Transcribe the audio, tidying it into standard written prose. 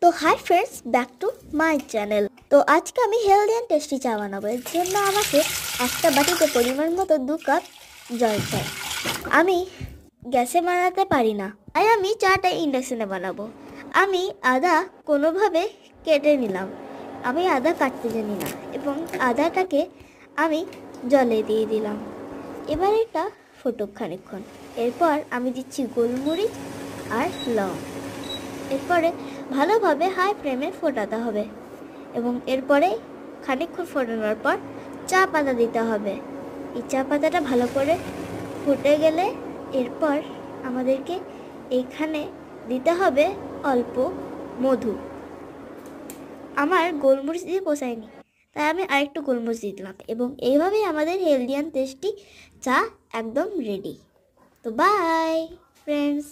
তো hi friends, back to my channel. তো আজকে আমি হেলদি অ্যান্ড টেস্টি চা বানাবো। এর জন্য আমাকে একটা বাটিতে পরিমাণ মতো 2 কাপ জল চাই। আমি গ্যাসে বানাতে পারি না, তাই আমি চাটা ইন্ডাকশনে বানাবো। আমি আদা কোনোভাবে কেটে নিলাম। আমি আদা কাটতে জানি না এবং আদাটাকে আমি জলে দিয়ে দিলাম। এবার এটা ফুটুক খানিকক্ষণ। এরপর আমি দিচ্ছি গোলমরিচ আর লং। এরপরে ভালোভাবে হাই ফ্লেমে ফোটাতে হবে এবং এরপরে খানিকক্ষণ ফোটানোর পর চা পাতা দিতে হবে। এই চা পাতাটা ভালো করে ফুটে গেলে এরপর আমাদেরকে এইখানে দিতে হবে অল্প মধু। আমার গোলমরিচ দিয়ে পোষায়নি, তাই আমি আরেকটু গোলমরিচ দিয়ে দিলাম এবং এইভাবেই আমাদের হেলদি অ্যান্ড টেস্টি চা একদম রেডি। তো বাই ফ্রেন্ডস।